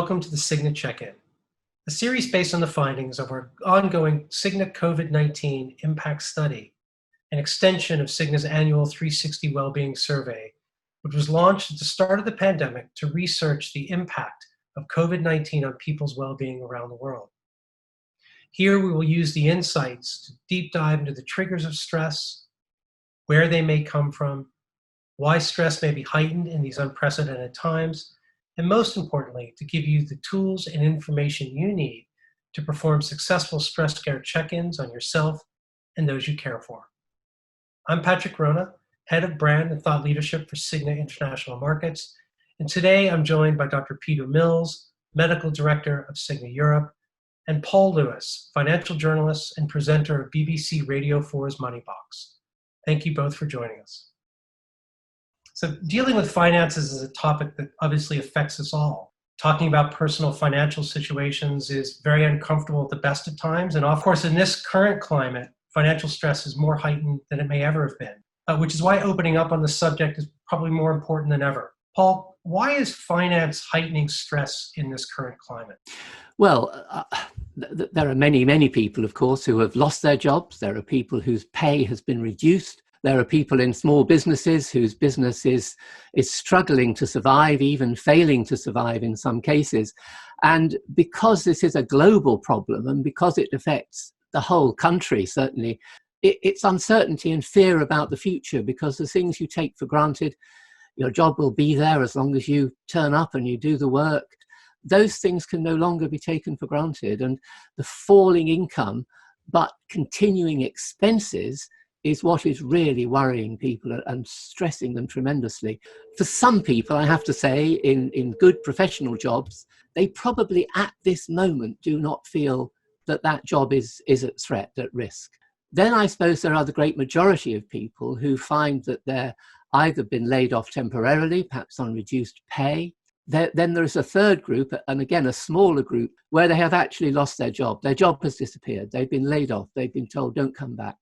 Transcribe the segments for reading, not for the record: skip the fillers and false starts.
welcome to the Cigna Check-In, a series based on the findings of our ongoing Cigna COVID-19 Impact Study, an extension of Cigna's annual 360 Wellbeing Survey, which was launched at the start of the pandemic to research the impact of COVID-19 on people's well-being around the world. Here we will use the insights to deep dive into the triggers of stress, where they may come from, why stress may be heightened in these unprecedented times, and most importantly, to give you the tools and information you need to perform successful stress care check-ins on yourself and those you care for. I'm Patrick Rona, Head of Brand and Thought Leadership for Cigna International Markets, and today I'm joined by Dr. Peter Mills, Medical Director of Cigna Europe, and Paul Lewis, financial journalist and presenter of BBC Radio 4's Money Box. Thank you both for joining us. So dealing with finances is a topic that obviously affects us all. Talking about personal financial situations is very uncomfortable at the best of times. And of course, in this current climate, financial stress is more heightened than it may ever have been, which is why opening up on the subject is probably more important than ever. Paul, why is finance heightening stress in this current climate? Well, there are many people, of course, who have lost their jobs. There are people whose pay has been reduced. There are people in small businesses whose business is struggling to survive, even failing to survive in some cases. And because this is a global problem and because it affects the whole country, certainly, it's uncertainty and fear about the future, because the things you take for granted, your job will be there as long as you turn up and you do the work. Those things can no longer be taken for granted. And the falling income, but continuing expenses is what is really worrying people and stressing them tremendously. For some people, I have to say, in good professional jobs, they probably at this moment do not feel that job is at threat, at risk. Then I suppose there are the great majority of people who find that they're either been laid off temporarily, perhaps on reduced pay. Then there is a third group, and again, a smaller group, where they have actually lost their job. Their job has disappeared. They've been laid off. They've been told, don't come back.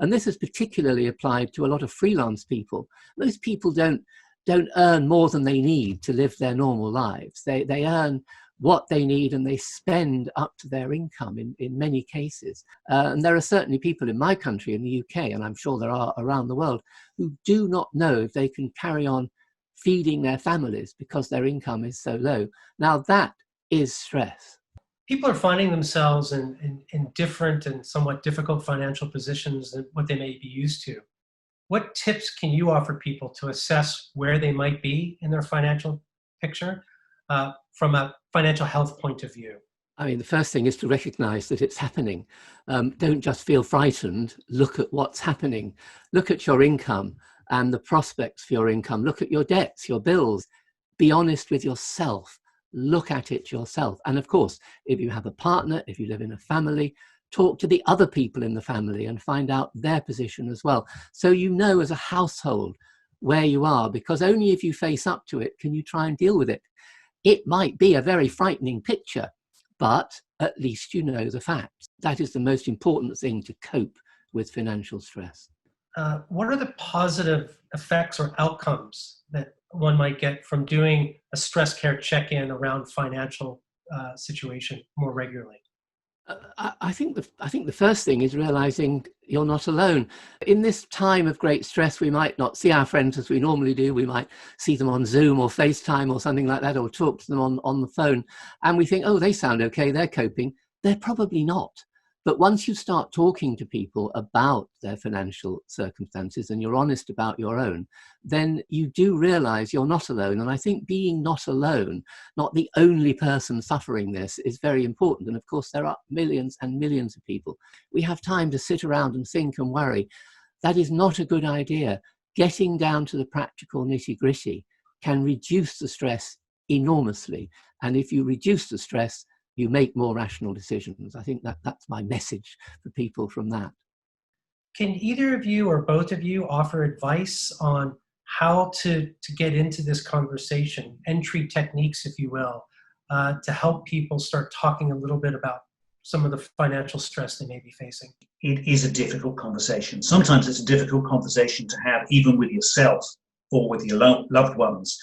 And this is particularly applied to a lot of freelance people. Most people don't earn more than they need to live their normal lives. They earn what they need and they spend up to their income in many cases. And there are certainly people in my country, in the UK, and I'm sure there are around the world, who do not know if they can carry on feeding their families because their income is so low. Now that is stress. People are finding themselves in different and somewhat difficult financial positions than what they may be used to. What tips can you offer people to assess where they might be in their financial picture from a financial health point of view? I mean, the first thing is to recognize that it's happening. Don't just feel frightened. Look at what's happening. Look at your income and the prospects for your income. Look at your debts, your bills. Be honest with yourself. Look at it yourself. And of course, if you have a partner, if you live in a family, talk to the other people in the family and find out their position as well. So you know as a household where you are, because only if you face up to it can you try and deal with it. It might be a very frightening picture, but at least you know the facts. That is the most important thing to cope with financial stress. What are the positive effects or outcomes that one might get from doing a stress care check-in around financial situation more regularly? I think the first thing is realizing you're not alone. In this time of great stress, we might not see our friends as we normally do. We might see them on Zoom or FaceTime or something like that, or talk to them on the phone. And we think, oh, they sound okay, they're coping. They're probably not. But once you start talking to people about their financial circumstances and you're honest about your own, then you do realize you're not alone. And I think being not alone, not the only person suffering this, is very important. And of course, there are millions and millions of people. We have time to sit around and think and worry. That is not a good idea. Getting down to the practical nitty-gritty can reduce the stress enormously. And if you reduce the stress, you make more rational decisions. I think that's my message for people from that. Can either of you or both of you offer advice on how to get into this conversation, entry techniques, if you will, to help people start talking a little bit about some of the financial stress they may be facing? It is a difficult conversation. Sometimes it's a difficult conversation to have even with yourself or with your loved ones.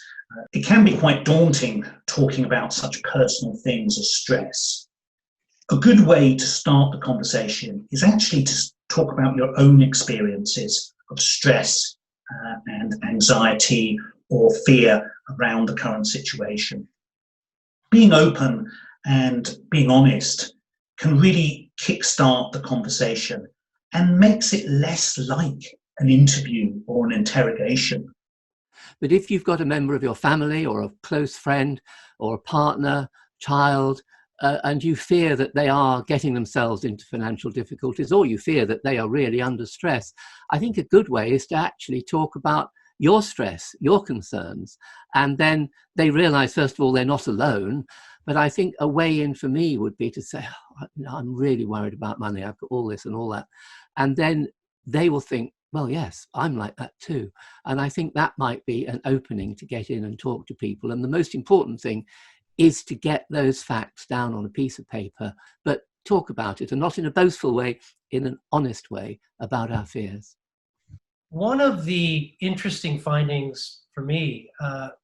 It can be quite daunting talking about such personal things as stress. A good way to start the conversation is actually to talk about your own experiences of stress and anxiety or fear around the current situation. Being open and being honest can really kickstart the conversation and makes it less like an interview or an interrogation. But if you've got a member of your family or a close friend or a partner, child, and you fear that they are getting themselves into financial difficulties, or you fear that they are really under stress, I think a good way is to actually talk about your stress, your concerns, and then they realize, first of all, they're not alone. But I think a way in for me would be to say, I'm really worried about money, I've got all this and all that. And then they will think, well, yes, I'm like that too. And I think that might be an opening to get in and talk to people. And the most important thing is to get those facts down on a piece of paper, but talk about it, and not in a boastful way, in an honest way about our fears. One of the interesting findings for me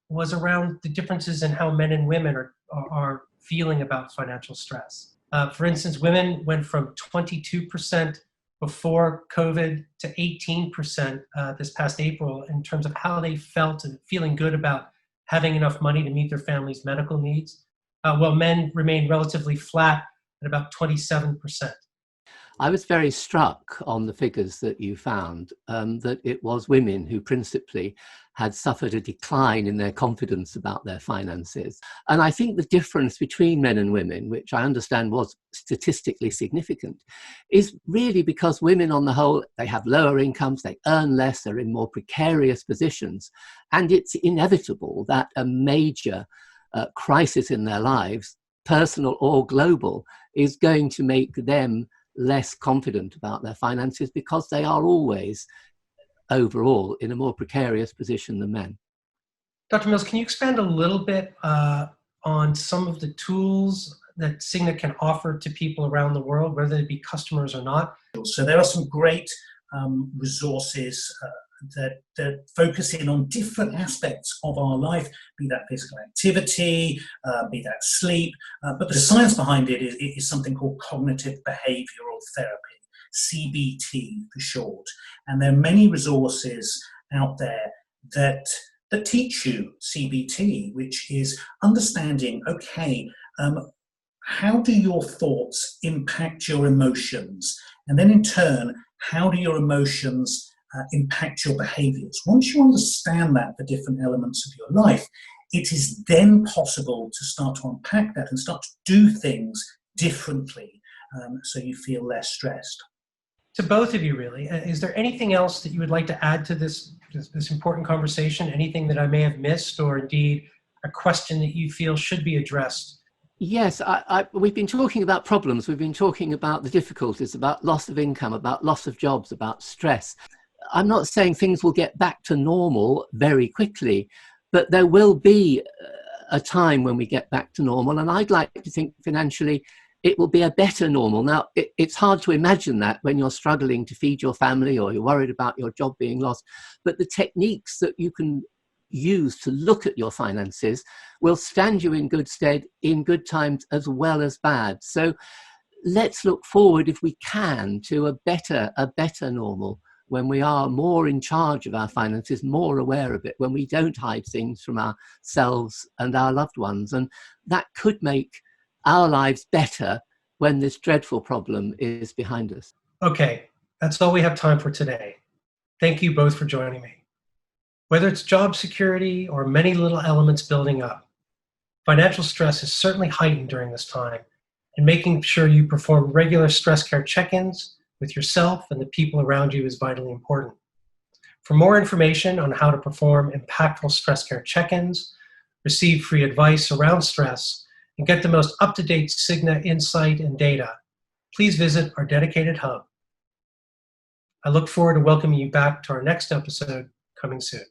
was around the differences in how men and women are feeling about financial stress. For instance, women went from 22% before COVID to 18% this past April in terms of how they felt and feeling good about having enough money to meet their family's medical needs, while men remained relatively flat at about 27%. I was very struck on the figures that you found, that it was women who principally had suffered a decline in their confidence about their finances. And I think the difference between men and women, which I understand was statistically significant, is really because women on the whole, they have lower incomes, they earn less, they're in more precarious positions. And it's inevitable that a major crisis in their lives, personal or global, is going to make them less confident about their finances because they are always overall in a more precarious position than men. Dr. Mills, can you expand a little bit on some of the tools that Cigna can offer to people around the world, whether they be customers or not? So there are some great resources that focus in on different aspects of our life, be that physical activity, be that sleep, but the science behind it is something called cognitive behavioral therapy, CBT for short. And there are many resources out there that teach you CBT, which is understanding, okay, how do your thoughts impact your emotions? And then in turn, how do your emotions impact your behaviors? Once you understand that, the different elements of your life, it is then possible to start to unpack that and start to do things differently, so you feel less stressed. To both of you, really, is there anything else that you would like to add to this important conversation? Anything that I may have missed, or indeed a question that you feel should be addressed? Yes, we've been talking about problems, we've been talking about the difficulties, about loss of income, about loss of jobs, about stress. I'm not saying things will get back to normal very quickly, but there will be a time when we get back to normal. And I'd like to think financially it will be a better normal. Now, it's hard to imagine that when you're struggling to feed your family or you're worried about your job being lost. But the techniques that you can use to look at your finances will stand you in good stead in good times as well as bad. So let's look forward, if we can, to a better normal, when we are more in charge of our finances, more aware of it, when we don't hide things from ourselves and our loved ones. And that could make our lives better when this dreadful problem is behind us. Okay, that's all we have time for today. Thank you both for joining me. Whether it's job security or many little elements building up, financial stress is certainly heightened during this time, and making sure you perform regular stress care check-ins with yourself and the people around you is vitally important. For more information on how to perform impactful stress care check-ins, receive free advice around stress, and get the most up-to-date Cigna insight and data, please visit our dedicated hub. I look forward to welcoming you back to our next episode coming soon.